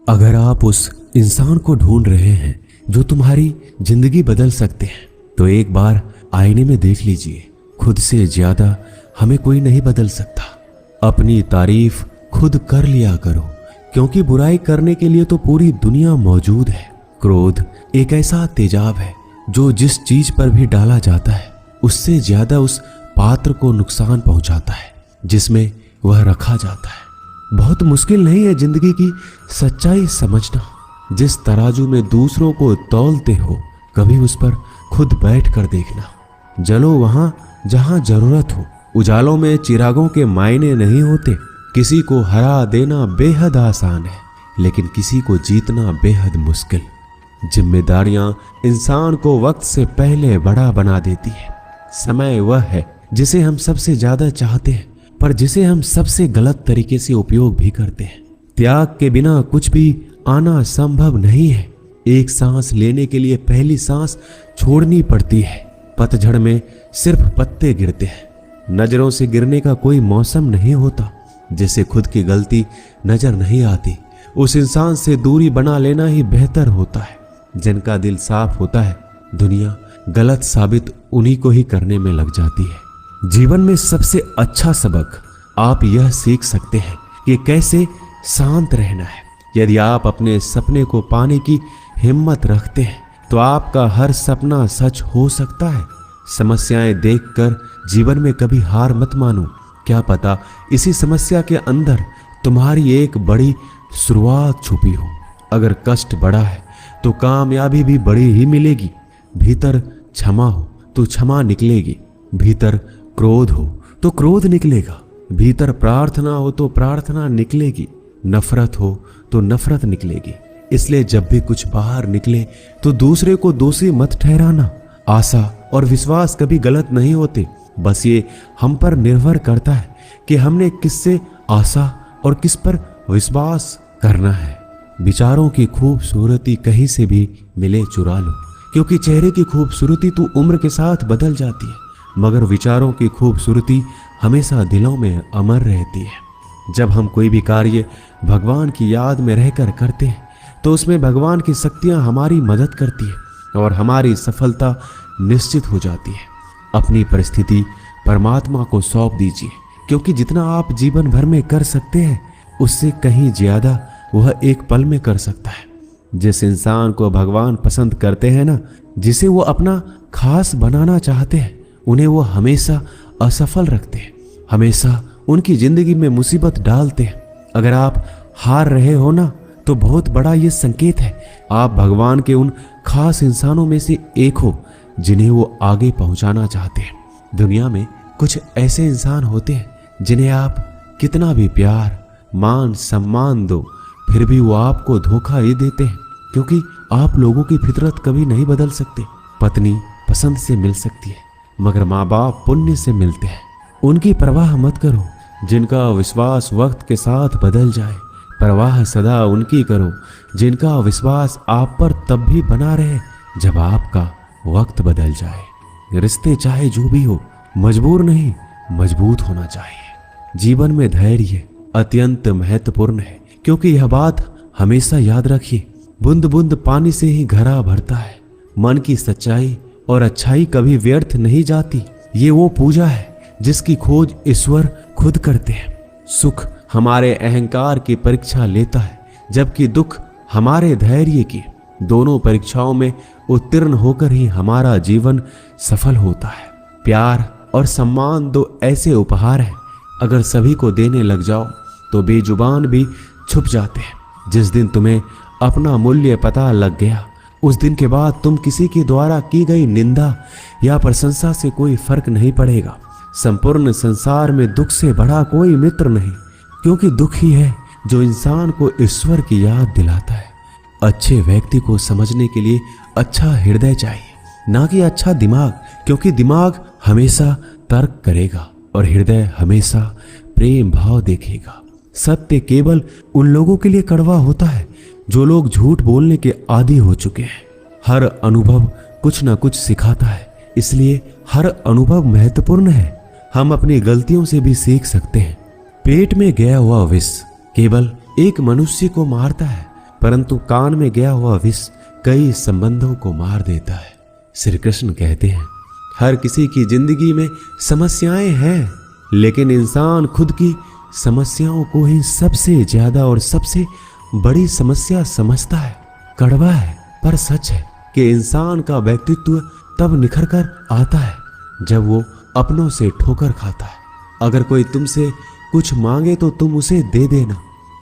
अगर आप उस इंसान को ढूंढ रहे हैं जो तुम्हारी जिंदगी बदल सकते हैं, तो एक बार आईने में देख लीजिए। खुद से ज्यादा हमें कोई नहीं बदल सकता। अपनी तारीफ खुद कर लिया करो, क्योंकि बुराई करने के लिए तो पूरी दुनिया मौजूद है। क्रोध एक ऐसा तेजाब है जो जिस चीज पर भी डाला जाता है उससे ज्यादा उस पात्र को नुकसान पहुंचाता है जिसमें वह रखा जाता है। बहुत मुश्किल नहीं है जिंदगी की सच्चाई समझना। जिस तराजू में दूसरों को तौलते हो, कभी उस पर खुद बैठ कर देखना। जलो वहां जहां जरूरत हो। उजालों में चिरागों के मायने नहीं होते। किसी को हरा देना बेहद आसान है, लेकिन किसी को जीतना बेहद मुश्किल। जिम्मेदारियां इंसान को वक्त से पहले बड़ा बना देती है। समय वह है जिसे हम सबसे ज्यादा चाहते हैं, पर जिसे हम सबसे गलत तरीके से उपयोग भी करते हैं। त्याग के बिना कुछ भी आना संभव नहीं है। एक सांस लेने के लिए पहली सांस छोड़नी पड़ती है। पतझड़ में सिर्फ पत्ते गिरते हैं। नजरों से गिरने का कोई मौसम नहीं होता। जिसे खुद की गलती नजर नहीं आती, उस इंसान से दूरी बना लेना ही बेहतर होता है। जिनका दिल साफ होता है, दुनिया गलत साबित उन्हीं को ही करने में लग जाती है। जीवन में सबसे अच्छा सबक आप यह सीख सकते हैं कि कैसे शांत रहना है। यदि आप अपने सपने को पाने की हिम्मत रखते हैं, तो आपका हर सपना सच हो सकता है। समस्याएं देखकर जीवन में कभी हार मत मानो। क्या पता इसी समस्या के अंदर तुम्हारी एक बड़ी शुरुआत छुपी हो। अगर कष्ट बड़ा है तो कामयाबी भी बड़ी ही मिलेगी। भीतर क्षमा हो तो क्षमा निकलेगी। भीतर क्रोध हो तो क्रोध निकलेगा। भीतर प्रार्थना हो तो प्रार्थना निकलेगी। नफरत हो तो नफरत निकलेगी। इसलिए जब भी कुछ बाहर निकले तो दूसरे को दोषी मत ठहराना। आशा और विश्वास कभी गलत नहीं होते। बस ये हम पर निर्भर करता है कि हमने किससे आशा और किस पर विश्वास करना है। विचारों की खूबसूरती कहीं से भी मिले चुरा लो, क्योंकि चेहरे की खूबसूरती तो उम्र के साथ बदल जाती है, मगर विचारों की खूबसूरती हमेशा दिलों में अमर रहती है। जब हम कोई भी कार्य भगवान की याद में रहकर करते हैं, तो उसमें भगवान की शक्तियां हमारी मदद करती है और हमारी सफलता निश्चित हो जाती है। अपनी परिस्थिति परमात्मा को सौंप दीजिए, क्योंकि जितना आप जीवन भर में कर सकते हैं, उससे कहीं ज्यादा वह एक पल में कर सकता है। जिस इंसान को भगवान पसंद करते हैं ना, जिसे वो अपना खास बनाना चाहते हैं, उन्हें वो हमेशा असफल रखते हैं, हमेशा उनकी जिंदगी में मुसीबत डालते हैं। अगर आप हार रहे हो ना, तो बहुत बड़ा ये संकेत है आप भगवान के उन खास इंसानों में से एक हो जिन्हें वो आगे पहुंचाना चाहते हैं। दुनिया में कुछ ऐसे इंसान होते हैं जिन्हें आप कितना भी प्यार मान सम्मान दो, फिर भी वो आपको धोखा ही देते हैं, क्योंकि आप लोगों की फितरत कभी नहीं बदल सकते। पत्नी पसंद से मिल सकती है, मगर माँ बाप पुण्य से मिलते हैं। उनकी परवाह मत करो जिनका विश्वास वक्त के साथ बदल जाए। परवाह सदा उनकी करो जिनका विश्वास आप पर तब भी बना रहे जब आपका वक्त बदल जाए। रिश्ते चाहे जो भी हो, मजबूर नहीं मजबूत होना चाहिए। जीवन में धैर्य अत्यंत महत्वपूर्ण है, क्योंकि यह बात हमेशा याद रखिए, बूंद बूंद पानी से ही घड़ा भरता है। मन की सच्चाई और अच्छाई कभी व्यर्थ नहीं जाती। ये वो पूजा है जिसकी खोज ईश्वर खुद करते हैं। सुख हमारे अहंकार की परीक्षा लेता है, जबकि दुख हमारे धैर्य की। दोनों परीक्षाओं में उत्तीर्ण होकर ही हमारा जीवन सफल होता है। प्यार और सम्मान दो ऐसे उपहार हैं, अगर सभी को देने लग जाओ तो बेजुबान भी छुप जाते हैं। जिस दिन तुम्हें अपना मूल्य पता लग गया, उस दिन के बाद तुम किसी के द्वारा की गई निंदा या प्रशंसा से कोई फर्क नहीं पड़ेगा। संपूर्ण संसार में दुख से बड़ा कोई मित्र नहीं, क्योंकि दुख ही है जो इंसान को ईश्वर की याद दिलाता है। अच्छे व्यक्ति को समझने के लिए अच्छा हृदय चाहिए, ना कि अच्छा दिमाग, क्योंकि दिमाग हमेशा तर्क करेगा और हृदय हमेशा प्रेम भाव देखेगा। सत्य केवल उन लोगों के लिए कड़वा होता है जो लोग झूठ बोलने के आदी हो चुके हैं। हर अनुभव कुछ ना कुछ सिखाता है, इसलिए हर अनुभव महत्वपूर्ण है। हम अपनी गलतियों से भी सीख सकते हैं। पेट में गया हुआ विष केवल एक मनुष्य को मारता है, परंतु कान में गया हुआ विष कई संबंधों को मार देता है। श्री कृष्ण कहते हैं, हर किसी की जिंदगी में समस्याएं हैं, लेकिन इंसान खुद की समस्याओं को ही सबसे ज्यादा और सबसे बड़ी समस्या समझता है। कड़वा है पर सच है कि इंसान का व्यक्तित्व तब निखर कर आता है जब वो अपनों से ठोकर खाता है। अगर कोई तुमसे कुछ मांगे तो तुम उसे दे देना,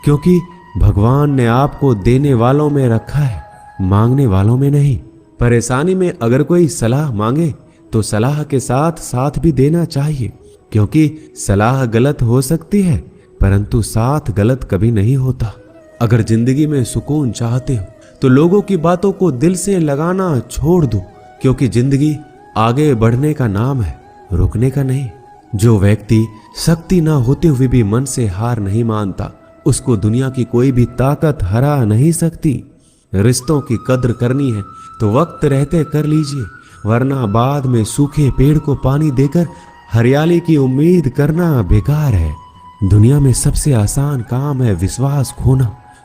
क्योंकि भगवान ने आपको देने वालों में रखा है, मांगने वालों में नहीं। परेशानी में अगर कोई सलाह मांगे तो सलाह के साथ साथ भी देना चाहिए, क्योंकि सलाह गलत हो सकती है परंतु साथ गलत कभी नहीं होता। अगर जिंदगी में सुकून चाहते हो तो लोगों की बातों को दिल से लगाना छोड़ दो, क्योंकि जिंदगी आगे बढ़ने का नाम है, रुकने का नहीं। जो व्यक्ति शक्ति ना होते हुए भी मन से हार नहीं मानता, उसको दुनिया की कोई भी ताकत हरा नहीं सकती। रिश्तों की कद्र करनी है तो वक्त रहते कर लीजिए, वरना बाद में सूखे पेड़ को पानी देकर हरियाली की उम्मीद करना बेकार है। दुनिया में सबसे आसान काम है विश्वास खोना,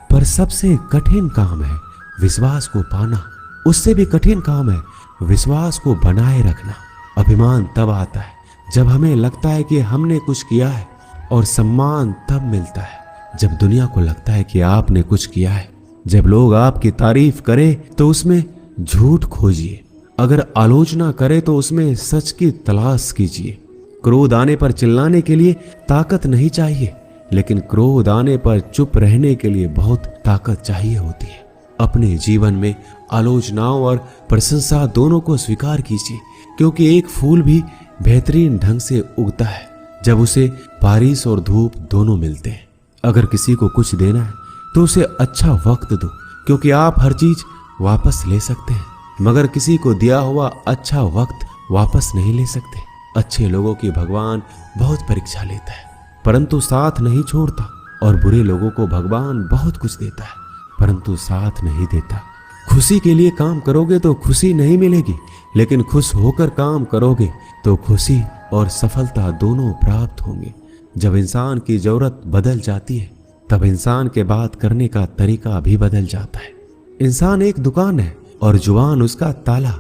पर सबसे कठिन काम है विश्वास को पाना। उससे भी कठिन काम है विश्वास को बनाए रखना। अभिमान तब आता है जब हमें लगता है कि हमने कुछ किया है, और सम्मान तब मिलता है जब दुनिया को लगता है कि आपने कुछ किया है। जब लोग आपकी तारीफ करें तो उसमें झूठ खोजिए, अगर आलोचना करे तो उसमें सच की तलाश कीजिए। क्रोध आने पर चिल्लाने के लिए ताकत नहीं चाहिए, लेकिन क्रोध आने पर चुप रहने के लिए बहुत ताकत चाहिए होती है। अपने जीवन में आलोचनाओं और प्रशंसा दोनों को स्वीकार कीजिए, क्योंकि एक फूल भी बेहतरीन ढंग से उगता है जब उसे बारिश और धूप दोनों मिलते हैं। अगर किसी को कुछ देना है तो उसे अच्छा वक्त दो, क्योंकि आप हर चीज वापस ले सकते हैं, मगर किसी को दिया हुआ अच्छा वक्त वापस नहीं ले सकते। अच्छे लोगों की भगवान बहुत परीक्षा लेता है परंतु साथ नहीं छोड़ता, और बुरे लोगों को भगवान बहुत कुछ देता है परंतु साथ नहीं देता। खुशी के लिए काम करोगे तो खुशी नहीं मिलेगी, लेकिन खुश होकर काम करोगे तो खुशी और सफलता दोनों प्राप्त होंगे। जब इंसान की जरूरत बदल जाती है तब इंसान के बात करने का तरीका भी बदल जाता है। इंसान एक दुकान है और जुबान उसका ताला।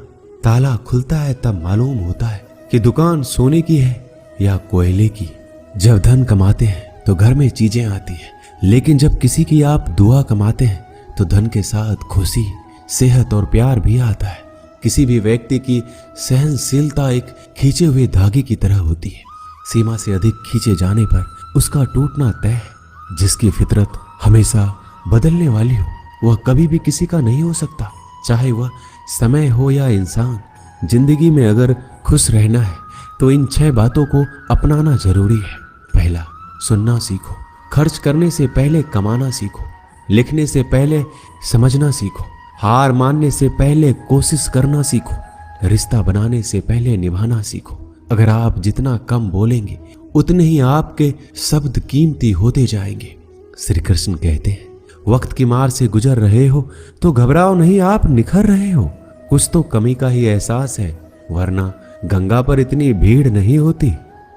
ताला खुलता है तब मालूम होता है कि दुकान सोने की है या कोयले की। जब धन कमाते हैं तो घर में चीजें आती हैं, लेकिन जब किसी की आप दुआ कमाते हैं तो धन के साथ खुशी, सेहत और प्यार भी आता है। किसी भी व्यक्ति की सहनशीलता एक खींचे हुए धागे की तरह होती है। सीमा से अधिक खींचे जाने पर उसका टूटना तय है। जिसकी फितरत हमेशा बदलने वाली हो वह कभी भी किसी का नहीं हो सकता, चाहे वह समय हो या इंसान। जिंदगी में अगर खुश रहना है तो इन 6 बातों को अपनाना जरूरी है। पहला, सुनना सीखो। खर्च करने से पहले कमाना सीखो। लिखने से पहले समझना सीखो। हार मानने से पहले कोशिश करना सीखो। रिश्ता बनाने से पहले निभाना सीखो। अगर आप जितना कम बोलेंगे उतने ही आपके शब्द कीमती होते जाएंगे। श्री कृष्ण कहते हैं, वक्त की मार से गुजर रहे हो तो घबराओ नहीं, आप निखर रहे हो। कुछ तो कमी का ही एहसास है, वरना गंगा पर इतनी भीड़ नहीं होती।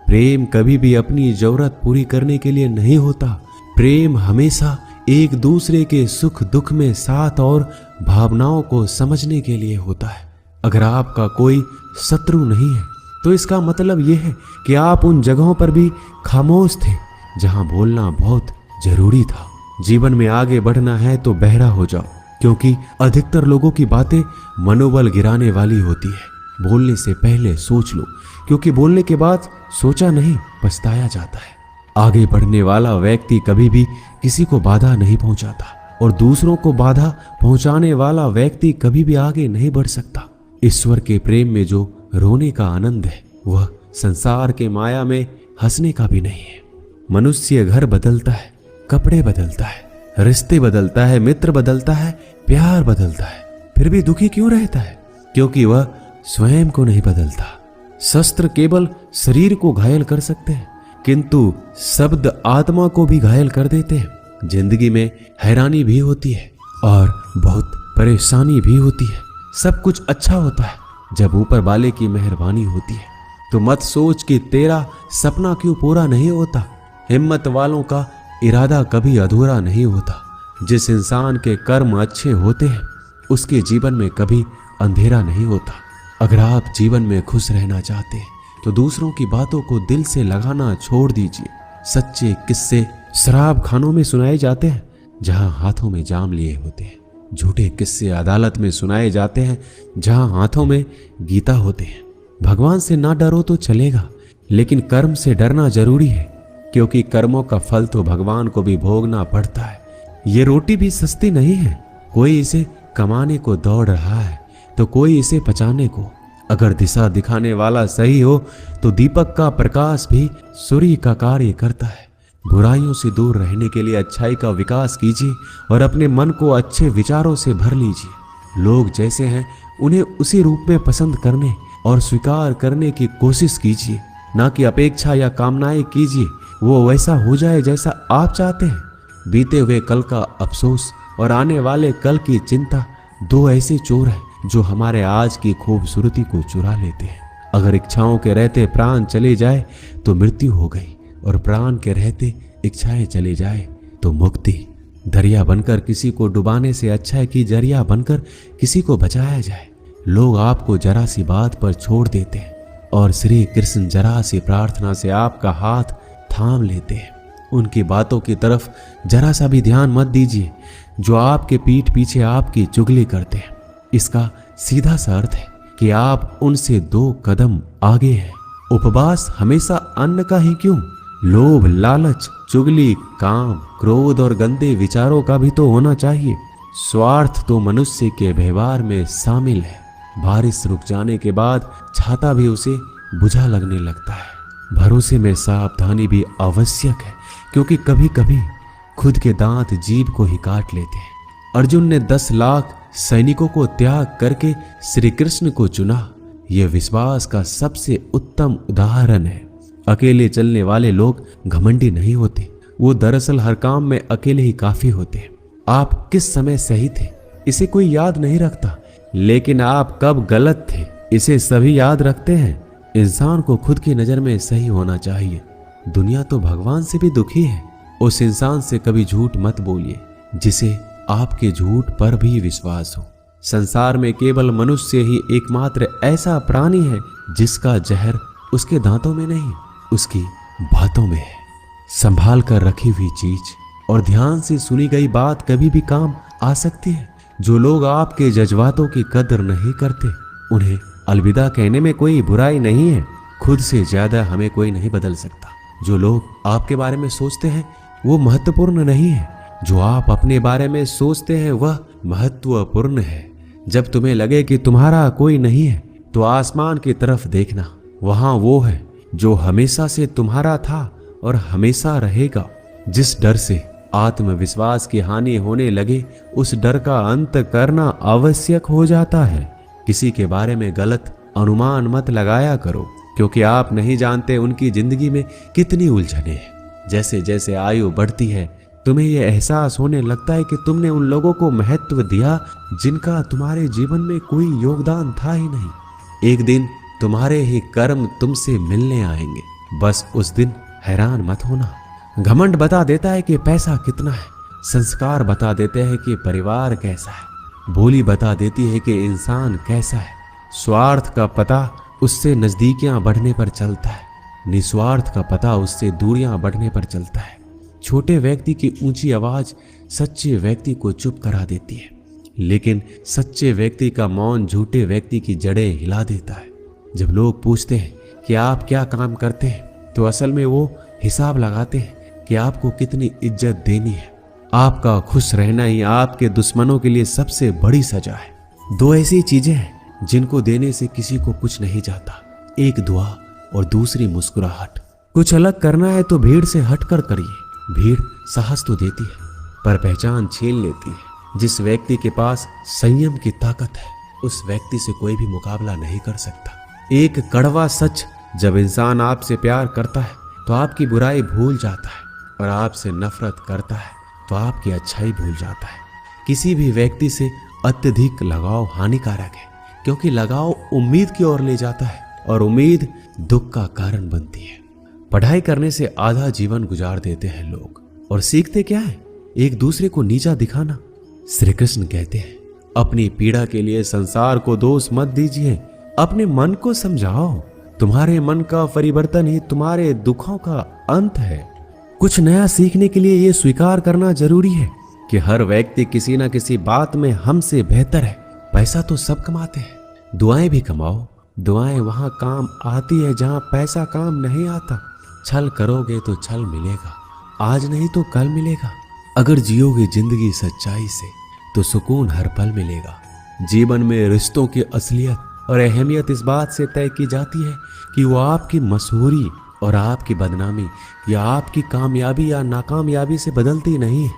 प्रेम कभी भी अपनी जरूरत पूरी करने के लिए नहीं होता। प्रेम हमेशा एक दूसरे के सुख दुख में साथ और भावनाओं को समझने के लिए होता है। अगर आपका कोई शत्रु नहीं है तो इसका मतलब यह है कि आप उन जगहों पर भी खामोश थे जहां बोलना बहुत जरूरी था। जीवन में आगे बढ़ना है तो बहरा हो जाओ, क्योंकि अधिकतर लोगों की बातें मनोबल गिराने वाली होती है। बोलने से पहले सोच लो, क्योंकि बोलने के बाद सोचा नहीं पछताया जाता है। आगे बढ़ने वाला व्यक्ति कभी भी किसी को बाधा नहीं पहुंचाता, और दूसरों को बाधा पहुंचाने वाला व्यक्ति कभी भी आगे नहीं बढ़ सकता। ईश्वर के प्रेम में जो रोने का आनंद है वह संसार के माया में हंसने का भी नहीं है। मनुष्य घर बदलता है, कपड़े बदलता है, रिश्ते बदलता है, मित्र बदलता है, प्यार बदलता है, फिर भी दुखी क्यों रहता है? क्योंकि वह स्वयं को नहीं बदलता। शस्त्र केवल शरीर को घायल कर सकते हैं, किंतु शब्द आत्मा को भी घायल कर देते हैं। जिंदगी में हैरानी भी होती है और बहुत परेशानी भी होती है। सब कुछ अच्छा होता है जब ऊपर वाले की मेहरबानी होती है। तो मत सोच कि तेरा सपना क्यों पूरा नहीं होता। हिम्मत वालों का इरादा कभी अधूरा नहीं होता। जिस इंसान के कर्म अच्छे होते हैं उसके जीवन में कभी अंधेरा नहीं होता। अगर आप जीवन में खुश रहना चाहते हैं तो दूसरों की बातों को दिल से लगाना छोड़ दीजिए। सच्चे किस्से शराब खानों में सुनाए जाते हैं जहां हाथों में जाम लिए होते हैं। झूठे किस्से अदालत में सुनाए जाते हैं जहां हाथों में गीता होते हैं। भगवान से ना डरो तो चलेगा, लेकिन कर्म से डरना जरूरी है, क्योंकि कर्मों का फल तो भगवान को भी भोगना पड़ता है। ये रोटी भी सस्ती नहीं है, कोई इसे कमाने को दौड़ रहा है तो कोई इसे पचाने को। अगर दिशा दिखाने वाला सही हो तो दीपक का प्रकाश भी सूर्य का कार्य करता है। बुराइयों से दूर रहने के लिए अच्छाई का विकास कीजिए और अपने मन को अच्छे विचारों से भर लीजिए। लोग जैसे हैं उन्हें उसी रूप में पसंद करने और स्वीकार करने की कोशिश कीजिए, ना कि अपेक्षा या कामनाएं कीजिए वो वैसा हो जाए जैसा आप चाहते हैं। बीते हुए कल का अफसोस और आने वाले कल की चिंता दो ऐसे चोर हैं जो हमारे आज की खूबसूरती को चुरा लेते हैं। अगर इच्छाओं के रहते प्राण चले जाए तो मृत्यु हो गई, और प्राण के रहते इच्छाएं चले जाए तो मुक्ति। दरिया बनकर किसी को डुबाने से अच्छा है कि जरिया बनकर किसी को बचाया जाए। लोग आपको जरा सी बात पर छोड़ देते हैं और श्री कृष्ण जरा सी प्रार्थना से आपका हाथ थाम लेते हैं। उनकी बातों की तरफ जरा सा भी ध्यान मत दीजिए जो आपके पीठ पीछे आपकी चुगली करते हैं। इसका सीधा सा अर्थ है कि आप उनसे 2 कदम आगे हैं। उपवास हमेशा अन्न का ही क्यों, लोभ, लालच, चुगली, काम, क्रोध और गंदे विचारों का भी तो होना चाहिए। स्वार्थ तो मनुष्य के व्यवहार में शामिल है। बारिश रुक जाने के बाद छाता भी उसे बुझा लगने लगता है। भरोसे में सावधानी भी आवश्यक है, क्योंकि कभी कभी खुद के दांत जीभ को ही काट लेते हैं। अर्जुन ने 10 लाख सैनिकों को त्याग करके श्री कृष्ण को चुना। यह विश्वास का सबसे उत्तम उदाहरण है। अकेले चलने वाले लोग घमंडी नहीं होते, वो दरअसल हर काम में अकेले ही काफी होते हैं। आप किस समय सही थे इसे कोई याद नहीं रखता, लेकिन आप कब गलत थे इसे सभी याद रखते हैं। इंसान को खुद की नजर में सही होना चाहिए। दुनिया तो भगवान से भी दुखी है। उस इंसान से कभी झूठ मत बोलिए जिसे आपके झूठ पर भी विश्वास हो। संसार में केवल मनुष्य ही एकमात्र ऐसा प्राणी है जिसका जहर उसके दांतों में नहीं, उसकी बातों में है। संभाल कर रखी हुई चीज और ध्यान से सुनी गई बात कभी भी काम आ सकती है। जो लोग आपके जज्बातों की कदर नहीं करते उन्हें अलविदा कहने में कोई बुराई नहीं है। खुद से ज्यादा हमें कोई नहीं बदल सकता। जो लोग आपके बारे में सोचते हैं वो महत्वपूर्ण नहीं है, जो आप अपने बारे में सोचते हैं वह महत्वपूर्ण है। जब तुम्हें लगे कि तुम्हारा कोई नहीं है तो आसमान की तरफ देखना, वहां वो है जो हमेशा से तुम्हारा था और हमेशा रहेगा। जिस डर से आत्मविश्वास की हानि होने लगे उस डर का अंत करना आवश्यक हो जाता है। किसी के बारे में गलत अनुमान मत लगाया करो, क्योंकि आप नहीं जानते उनकी जिंदगी में कितनी उलझने हैं। जैसे जैसे आयु बढ़ती है तुम्हें यह एहसास होने लगता है कि तुमने उन लोगों को महत्व दिया जिनका तुम्हारे जीवन में कोई योगदान था ही नहीं। एक दिन तुम्हारे ही कर्म तुमसे मिलने आएंगे, बस उस दिन हैरान मत होना। घमंड बता देता है कि पैसा कितना है, संस्कार बता देते हैं कि परिवार कैसा है, बोली बता देती है कि इंसान कैसा है। स्वार्थ का पता उससे नजदीकियां बढ़ने पर चलता है, निस्वार्थ का पता उससे दूरियां बढ़ने पर चलता है। छोटे व्यक्ति की ऊंची आवाज सच्चे व्यक्ति को चुप करा देती है, लेकिन सच्चे व्यक्ति का मौन झूठे व्यक्ति की जड़ें हिला देता है। जब लोग पूछते हैं कि आप क्या काम करते हैं तो असल में वो हिसाब लगाते हैं कि आपको कितनी इज्जत देनी है। आपका खुश रहना ही आपके दुश्मनों के लिए सबसे बड़ी सजा है। 2 ऐसी चीजें हैं जिनको देने से किसी को कुछ नहीं जाता, एक दुआ और दूसरी मुस्कुराहट। कुछ अलग करना है तो भीड़ से हटकर करिए। भीड़ साहस तो देती है पर पहचान छीन लेती है। जिस व्यक्ति के पास संयम की ताकत है उस व्यक्ति से कोई भी मुकाबला नहीं कर सकता। एक कड़वा सच, जब इंसान आपसे प्यार करता है तो आपकी बुराई भूल जाता है, और आपसे नफरत करता है तो आपकी अच्छाई भूल जाता है। किसी भी व्यक्ति से अत्यधिक लगाव हानिकारक है, क्योंकि लगाव उम्मीद की ओर ले जाता है और उम्मीद दुख का कारण बनती है। पढ़ाई करने से आधा जीवन गुजार देते हैं लोग, और सीखते क्या है? एक दूसरे को नीचा दिखाना। श्री कृष्ण कहते हैं, अपनी पीड़ा के लिए संसार को दोष मत दीजिए, अपने मन को समझाओ। तुम्हारे मन का परिवर्तन ही तुम्हारे दुखों का अंत है। कुछ नया सीखने के लिए यह स्वीकार करना जरूरी है कि हर व्यक्ति किसी न किसी बात में हमसे बेहतर है। पैसा तो सब कमाते हैं, दुआएं भी कमाओ। दुआएं वहां काम आती है जहां पैसा काम नहीं आता। छल करोगे तो छल मिलेगा, आज नहीं तो कल मिलेगा। अगर जियोगे जिंदगी सच्चाई से तो सुकून हर पल मिलेगा। जीवन में रिश्तों की असलियत और अहमियत इस बात से तय की जाती है कि वो आपकी मशहूरी और आपकी बदनामी या आपकी कामयाबी या नाकामयाबी से बदलती नहीं है।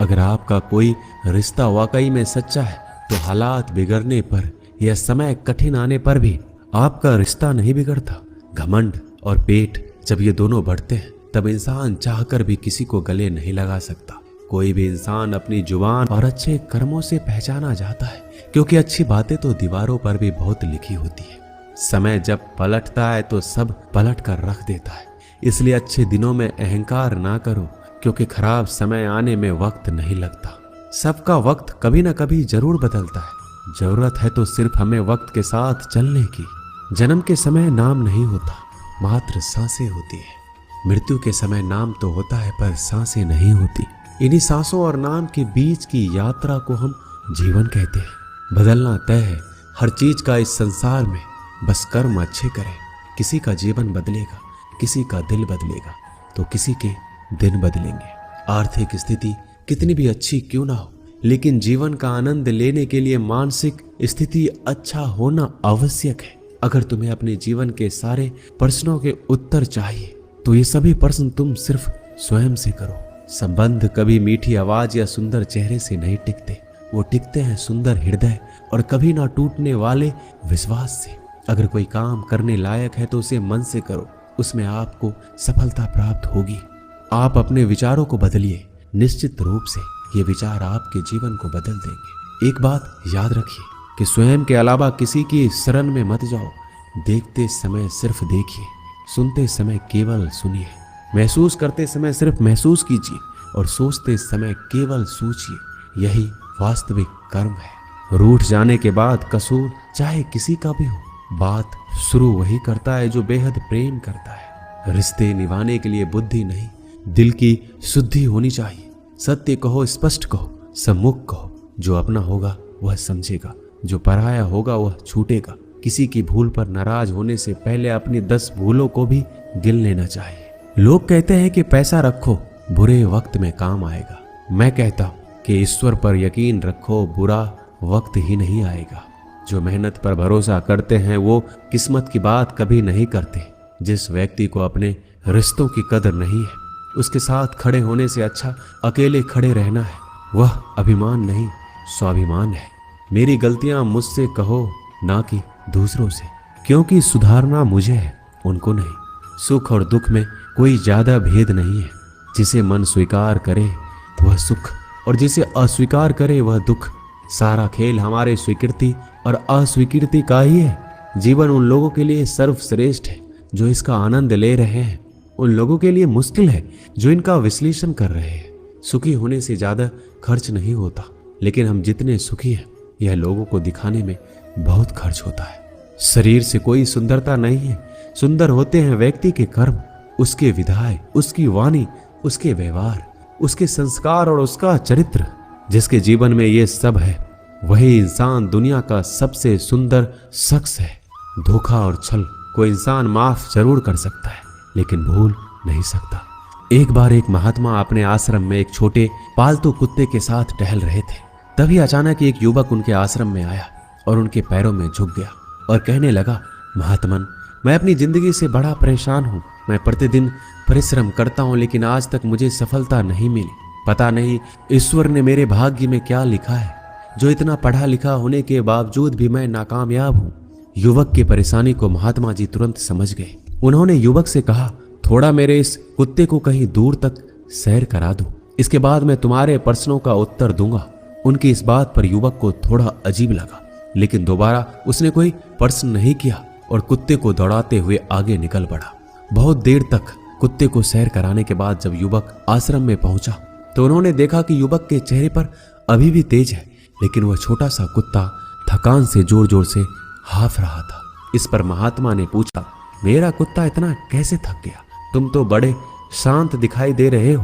अगर आपका कोई रिश्ता वाकई में सच्चा है तो हालात बिगड़ने पर या समय कठिन आने पर भी आपका रिश्ता नहीं बिगड़ता। घमंड और पेट जब ये दोनों बढ़ते हैं तब इंसान चाहकर भी किसी को गले नहीं लगा सकता। कोई भी इंसान अपनी जुबान और अच्छे कर्मों से पहचाना जाता है, क्योंकि अच्छी बातें तो दीवारों पर भी बहुत लिखी होती है। समय जब पलटता है तो सब पलट कर रख देता है। इसलिए अच्छे दिनों में अहंकार ना करो, क्योंकि खराब समय आने में वक्त नहीं लगता। सबका वक्त कभी ना कभी जरूर बदलता है। जरूरत है तो सिर्फ हमें वक्त के साथ चलने की। जन्म के समय नाम नहीं होता, मात्र सांसें होती है। मृत्यु के समय नाम तो होता है पर सांसें नहीं होती। इन्हीं सांसों और नाम के बीच की यात्रा को हम जीवन कहते हैं। बदलना तय है हर चीज का इस संसार में, बस कर्म अच्छे करें। किसी का जीवन बदलेगा, किसी का दिल बदलेगा तो किसी के दिन बदलेंगे। आर्थिक स्थिति कितनी भी अच्छी क्यों ना हो, लेकिन जीवन का आनंद लेने के लिए मानसिक स्थिति अच्छा होना आवश्यक है। अगर तुम्हें अपने जीवन के सारे प्रश्नों के उत्तर चाहिए तो ये सभी प्रश्न तुम सिर्फ स्वयं से करो। संबंध कभी मीठी आवाज या सुंदर चेहरे से नहीं टिकते, वो टिकते हैं सुंदर हृदय और कभी ना टूटने वाले विश्वास से। अगर कोई काम करने लायक है तो उसे मन से करो, उसमें आपको सफलता प्राप्त होगी। आप अपने विचारों को बदलिए, निश्चित रूप से ये विचार आपके जीवन को बदल देंगे। एक बात याद रखिए कि स्वयं के अलावा किसी की शरण में मत जाओ। देखते समय सिर्फ देखिए, सुनते समय केवल सुनिए, महसूस करते समय सिर्फ महसूस कीजिए और सोचते समय केवल सोचिए। यही वास्तविक कर्म है। रूठ जाने के बाद कसूर चाहे किसी का भी हो, बात शुरू वही करता है जो बेहद प्रेम करता है। रिश्ते निभाने के लिए बुद्धि नहीं, दिल की शुद्धि होनी चाहिए। सत्य कहो, स्पष्ट कहो, सम्मुख कहो। जो अपना होगा वह समझेगा, जो पराया होगा वह छूटेगा। किसी की भूल पर नाराज होने से पहले अपनी 10 भूलों को भी गिन लेना चाहिए। लोग कहते हैं कि पैसा रखो, बुरे वक्त में काम आएगा। मैं कहता हूं कि ईश्वर पर यकीन रखो, बुरा वक्त ही नहीं आएगा। जो मेहनत पर भरोसा करते हैं वो किस्मत की बात कभी नहीं करते। जिस व्यक्ति को अपने रिश्तों की कदर नहीं है, उसके साथ खड़े होने से अच्छा अकेले खड़े रहना है। वह अभिमान नहीं, स्वाभिमान है। मेरी गलतियां मुझसे कहो, ना कि दूसरों से, क्योंकि सुधारना मुझे है, उनको नहीं। सुख और दुख में कोई ज्यादा भेद नहीं है। जिसे मन स्वीकार करे वह सुख और जिसे अस्वीकार करे वह दुख। सारा खेल हमारे स्वीकृति और अस्वीकृति का ही है। जीवन उन लोगों के लिए सर्वश्रेष्ठ है जो इसका आनंद ले रहे हैं, उन लोगों के लिए मुश्किल है जो इनका विश्लेषण कर रहे हैं। सुखी होने से ज्यादा खर्च नहीं होता, लेकिन हम जितने सुखी हैं यह लोगों को दिखाने में बहुत खर्च होता है। शरीर से कोई सुंदरता नहीं है, सुंदर होते हैं व्यक्ति के कर्म, उसके विधाय, उसकी वाणी, उसके व्यवहार, उसके संस्कार और उसका चरित्र। जिसके जीवन में ये सब है वही इंसान दुनिया का सबसे सुंदर शख्स है। धोखा और छल को इंसान माफ जरूर कर सकता है, लेकिन भूल नहीं सकता। एक बार एक महात्मा अपने आश्रम में एक छोटे पालतू कुत्ते के साथ टहल रहे थे। तभी अचानक एक युवक उनके आश्रम में आया और उनके पैरों में झुक गया और कहने लगा, महात्मन, मैं अपनी जिंदगी से बड़ा परेशान हूँ। मैं प्रतिदिन परिश्रम करता हूँ, लेकिन आज तक मुझे सफलता नहीं मिली। पता नहीं ईश्वर ने मेरे भाग्य में क्या लिखा है, जो इतना पढ़ा लिखा होने के बावजूद भी मैं नाकामयाब हूँ। युवक की परेशानी को महात्मा जी तुरंत समझ गए। उन्होंने युवक से कहा, थोड़ा मेरे इस कुत्ते को कहीं दूर तक सैर करा दो, इसके बाद मैं तुम्हारे प्रश्नों का उत्तर दूंगा। उनकी इस बात पर युवक को थोड़ा अजीब लगा, लेकिन दोबारा उसने कोई प्रश्न नहीं किया और कुत्ते को दौड़ाते हुए आगे निकल पड़ा। बहुत देर तक कुत्ते को सैर कराने के बाद जब युवक आश्रम में पहुंचा तो उन्होंने देखा कि युवक के चेहरे पर अभी भी तेज है, लेकिन वह छोटा सा कुत्ता थकान से जोर जोर से हाफ रहा था। इस पर महात्मा ने पूछा, मेरा कुत्ता इतना कैसे थक गया? तुम तो बड़े शांत दिखाई दे रहे हो,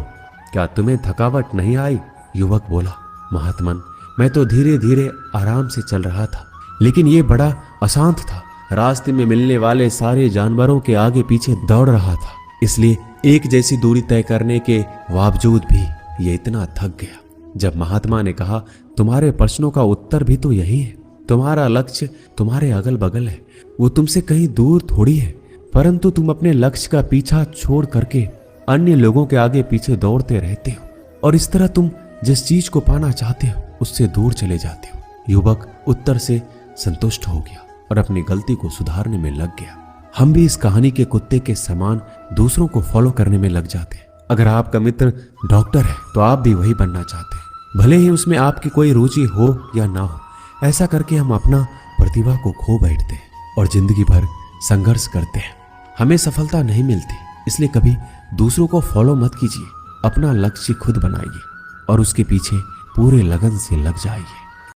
क्या तुम्हें थकावट नहीं आई? युवक बोला, महात्मन, मैं तो धीरे धीरे आराम से चल रहा था, लेकिन ये बड़ा अशांत था। रास्ते में मिलने वाले सारे जानवरों के आगे पीछे दौड़ रहा था, इसलिए एक जैसी दूरी तय करने के बावजूद भी ये इतना थक गया। जब महात्मा ने कहा, तुम्हारे प्रश्नों का उत्तर भी तो यही है, तुम्हारा लक्ष्य तुम्हारे अगल बगल है, वो तुमसे कहीं दूर थोड़ी है, परंतु तुम अपने लक्ष्य का पीछा छोड़ करके अन्य लोगों के आगे पीछे दौड़ते रहते हो, और इस तरह तुम जिस चीज को पाना चाहते हो उससे दूर चले जाते हो। युवक उत्तर से संतुष्ट हो गया और अपनी गलती को सुधारने में लग गया। हम भी इस कहानी के कुत्ते के समान दूसरों को फॉलो करने में लग जाते हैं। अगर आपका मित्र डॉक्टर है तो आप भी वही बनना चाहते हैं, भले ही उसमें आपकी कोई रुचि हो या ना हो। ऐसा करके हम अपना प्रतिभा को खो बैठते हैं और जिंदगी भर संघर्ष करते हैं। हमें सफलता नहीं मिलती, इसलिए कभी दूसरों को फॉलो मत कीजिए। अपना लक्ष्य खुद बनाइए और उसके पीछे पूरे लगन से लग जाइए।